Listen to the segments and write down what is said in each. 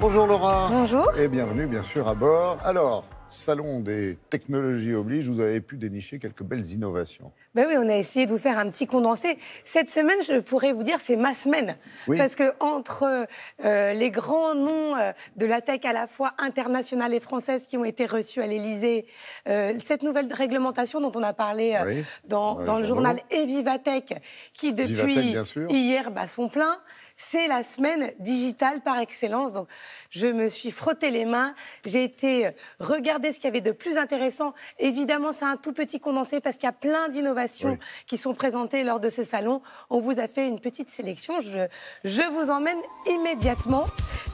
Bonjour Laura. Bonjour. Et bienvenue bien sûr à bord. Alors, salon des technologies oblige, vous avez pu dénicher quelques belles innovations. Ben oui, on a essayé de vous faire un petit condensé. Cette semaine, je pourrais vous dire, c'est ma semaine. Oui. Parce que entre les grands noms de la tech à la fois internationale et française qui ont été reçus à l'Élysée, cette nouvelle réglementation dont on a parlé Oui. dans le journal et Vivatech, qui depuis Vivatech, bien sûr. hier bat son plein, c'est la semaine digitale par excellence. Donc, je me suis frotté les mains. J'ai été regarder ce qu'il y avait de plus intéressant. Évidemment, c'est un tout petit condensé parce qu'il y a plein d'innovations qui sont présentées lors de ce salon. On vous a fait une petite sélection. Je vous emmène immédiatement.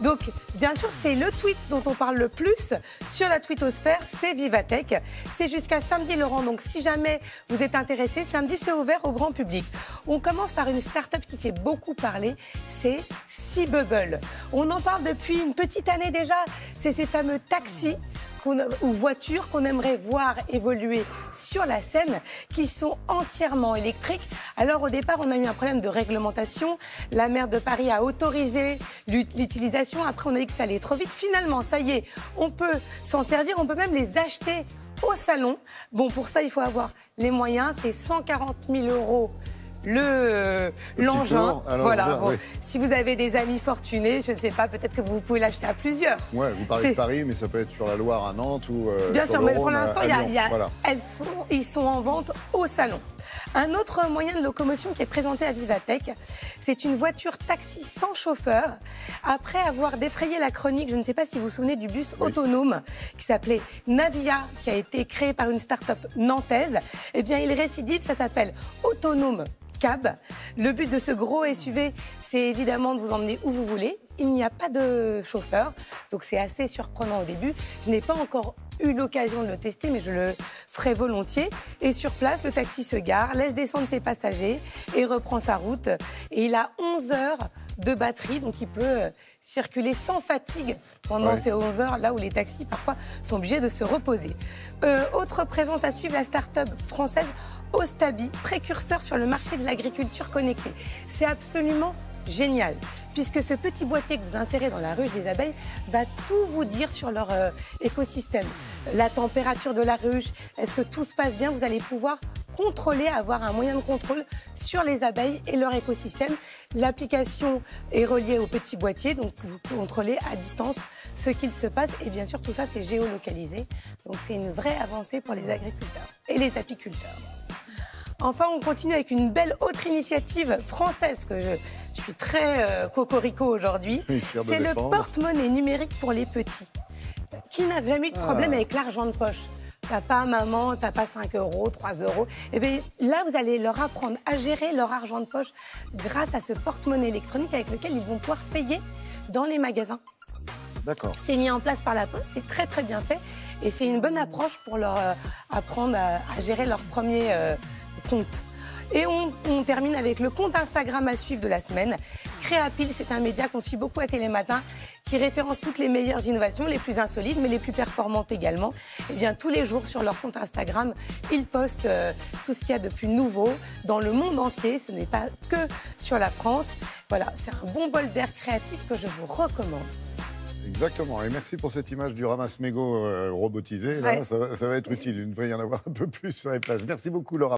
Donc, bien sûr, c'est le tweet dont on parle le plus sur la twittosphère, c'est Vivatech. C'est jusqu'à samedi, Laurent. Donc, si jamais vous êtes intéressé, samedi, c'est ouvert au grand public. On commence par une start-up qui fait beaucoup parler, c'est Seabubble. On en parle depuis une petite année déjà. C'est ces fameux taxis ou voitures qu'on aimerait voir évoluer sur la scène, qui sont entièrement électriques. Alors au départ, on a eu un problème de réglementation. La maire de Paris a autorisé l'utilisation. Après, on a dit que ça allait trop vite. Finalement, ça y est, on peut s'en servir. On peut même les acheter au salon. Bon, pour ça, il faut avoir les moyens. C'est 140 000 € l'engin. Voilà. Bon, si vous avez des amis fortunés, je ne sais pas, peut-être que vous pouvez l'acheter à plusieurs. Ouais, vous parlez de Paris, mais ça peut être sur la Loire à Nantes ou bien sûr, mais pour l'instant, voilà. ils sont en vente au salon. Un autre moyen de locomotion qui est présenté à Vivatech, c'est une voiture taxi sans chauffeur. Après avoir défrayé la chronique, je ne sais pas si vous vous souvenez du bus autonome qui s'appelait Navia, qui a été créé par une start-up nantaise. Eh bien, il récidive, ça s'appelle Autonome Cab. Le but de ce gros SUV, c'est évidemment de vous emmener où vous voulez. Il n'y a pas de chauffeur, donc c'est assez surprenant au début. Je n'ai pas encore eu l'occasion de le tester, mais je le ferai volontiers. Et sur place, le taxi se gare, laisse descendre ses passagers et reprend sa route. Et il a 11 heures de batterie, donc il peut circuler sans fatigue pendant ces 11 heures, là où les taxis parfois sont obligés de se reposer. Autre présence à suivre, la start-up française Ostabi, précurseur sur le marché de l'agriculture connectée. C'est absolument génial, puisque ce petit boîtier que vous insérez dans la ruche des abeilles va tout vous dire sur leur écosystème. La température de la ruche, est-ce que tout se passe bien? Vous allez pouvoir contrôler, avoir un moyen de contrôle sur les abeilles et leur écosystème. L'application est reliée au petit boîtier, donc vous contrôlez à distance ce qu'il se passe. Et bien sûr, tout ça, c'est géolocalisé. Donc c'est une vraie avancée pour les agriculteurs et les apiculteurs. Enfin, on continue avec une belle autre initiative française que je suis très cocorico aujourd'hui. C'est le porte-monnaie numérique pour les petits. Qui n'a jamais eu de problème avec l'argent de poche? Papa, maman, t'as pas 5 €, 3 €. Et bien là, vous allez leur apprendre à gérer leur argent de poche grâce à ce porte-monnaie électronique avec lequel ils vont pouvoir payer dans les magasins. D'accord. C'est mis en place par la Poste, c'est très très bien fait. Et c'est une bonne approche pour leur apprendre à gérer leur premier compte. Et on termine avec le compte Instagram à suivre de la semaine. Créapil, c'est un média qu'on suit beaucoup à Télématin, qui référence toutes les meilleures innovations, les plus insolites, mais les plus performantes également. Et bien, tous les jours, sur leur compte Instagram, ils postent tout ce qu'il y a de plus nouveau dans le monde entier. Ce n'est pas que sur la France. Voilà, c'est un bon bol d'air créatif que je vous recommande. Exactement, et merci pour cette image du ramasse-mégots robotisé. Là, ça va être utile, il devrait y en avoir un peu plus sur les plages. Merci beaucoup Laura.